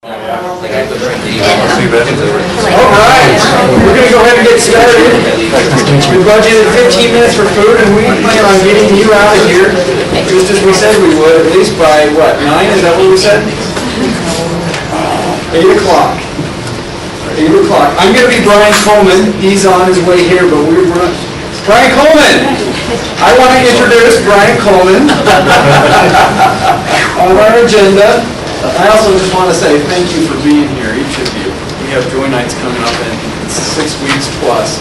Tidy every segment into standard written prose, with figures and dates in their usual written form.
All right, we're going to go ahead and get started. We budgeted 15 minutes for food, and we plan on getting you out of here just as we said we would, at least by, what, 9? Is that what we said? 8 o'clock. 8 o'clock. I'm going to be Brian Coleman. He's on his way here, but we're running. Brian Coleman! I want to introduce Brian Coleman on our agenda. I also just want to say thank you for being here, each of you. We have Joy Nights coming up in 6 weeks plus,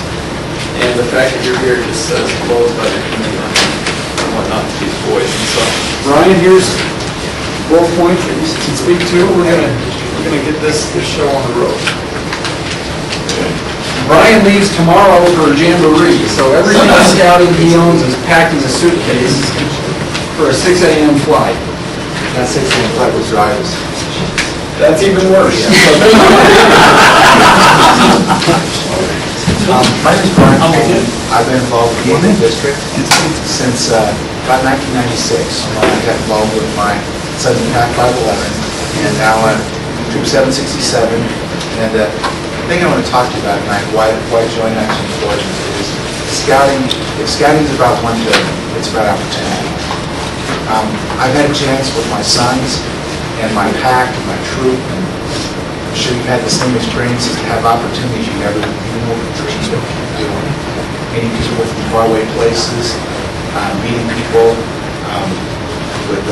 and the fact that you're here just says blows by the commitment and whatnot to these boys. And so, Brian, here's both points that you can speak to. We're gonna get this show on the road. Brian leaves tomorrow for a jamboree, so everything scouting he owns is packed in a suitcase for a 6 a.m. flight. That 6 a.m. flight was drivers. That's even worse. My name is Brian Coleman. I've been involved with the Gaming District since about 1996. I got involved with my Southern Pac 511, and now I'm Troop 767. And the thing I want to talk to you about tonight, why Joy Nights is important, is scouting. If scouting is about one thing, it's about opportunity. I've had a chance with my sons and my pack and my troop, and I'm sure you've had the same experiences to have opportunities you never even dreamed of doing. Meeting people from faraway places, meeting people with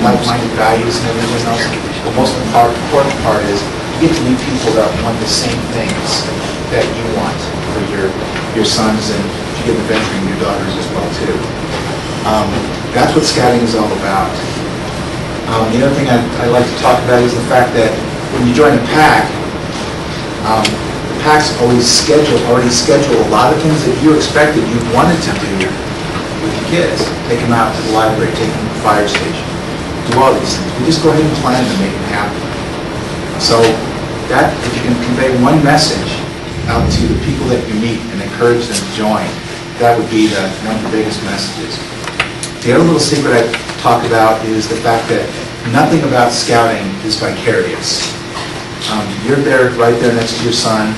like-minded values and everything else. The most important part is you get to meet people that want the same things that you want for your sons, and if you get the venturing, your daughters as well too. That's what scouting is all about. The other thing I'd like to talk about is the fact that when you join a pack, the packs already schedule a lot of things that you expected you wanted to do with your kids. Take them out to the library, take them to the fire station, do all these things. We just go ahead and plan to make them happen. So that, if you can convey one message out to the people that you meet and encourage them to join, that would be one of the biggest messages. The other little secret I talk about is the fact that nothing about scouting is vicarious. You're there, right there next to your son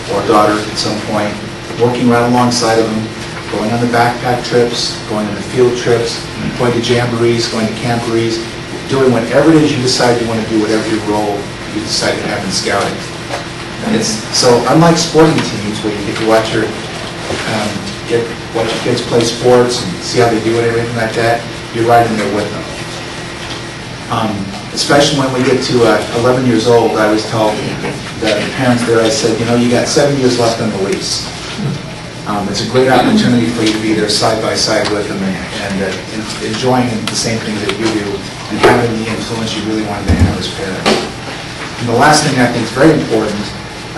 or daughter at some point, working right alongside of them, going on the backpack trips, going on the field trips, going to jamborees, going to camporees, doing whatever it is you decide you want to do, whatever your role you decide to have in scouting. So unlike sporting teams where you get to watch your kids play sports and see how they do it and everything like that, you're right in there with them. Especially when we get to 11 years old, I always tell the parents there, I said, you got 7 years left on the lease. It's a great opportunity for you to be there side by side with them and enjoying the same things that you do and having the influence you really wanted to have as parents. And the last thing I think is very important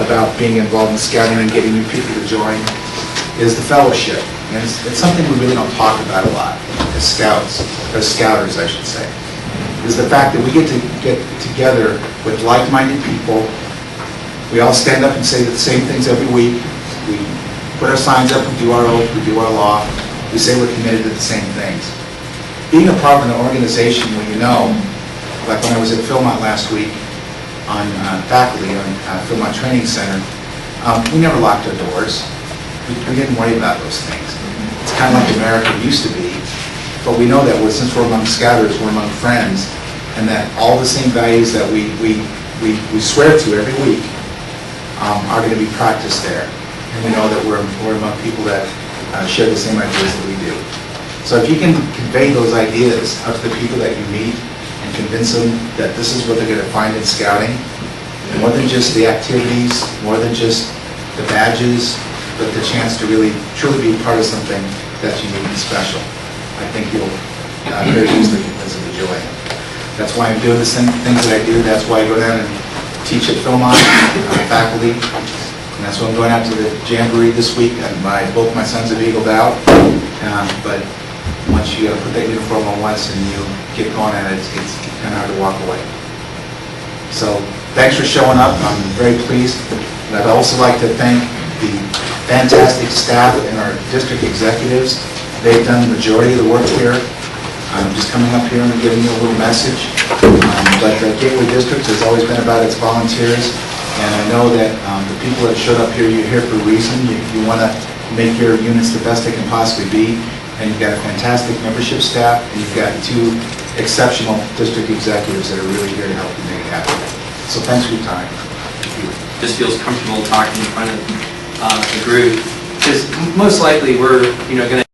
about being involved in scouting and getting new people to join is the fellowship. And it's something we really don't talk about a lot as scouts, or scouters I should say, is the fact that we get together with like-minded people. We all stand up and say the same things every week. We put our signs up, we do our oath, we do our law. We say we're committed to the same things. Being a part of an organization where like when I was at Philmont last week on faculty on Philmont Training Center, we never locked our doors. We didn't worry about those things. It's kind of like America used to be, but we know that since we're among scouters, we're among friends, and that all the same values that we swear to every week are going to be practiced there. And we know that we're among people that share the same ideas that we do. So if you can convey those ideas up to the people that you meet and convince them that this is what they're going to find in scouting, more than just the activities, more than just the badges, but the chance to really, truly be part of something that's unique and special, I think you'll very easily convince them to join. That's why I'm doing the same things that I do. That's why I go down and teach at Philmont, faculty, and that's why I'm going out to the jamboree this week. And both my sons have eagled out, but once you put that uniform on once and you get going at it, it's kind of hard to walk away. So thanks for showing up. I'm very pleased. And I'd also like to thank the fantastic staff and our district executives. They've done the majority of the work here. I'm just coming up here and giving you a little message. But the Gateway District has always been about its volunteers, and I know that the people that showed up here, you're here for a reason. You want to make your units the best they can possibly be, and you've got a fantastic membership staff, and you've got two exceptional district executives that are really here to help you make it happen. So thanks for your time. Just feels comfortable talking in front of the group, because most likely we're, going to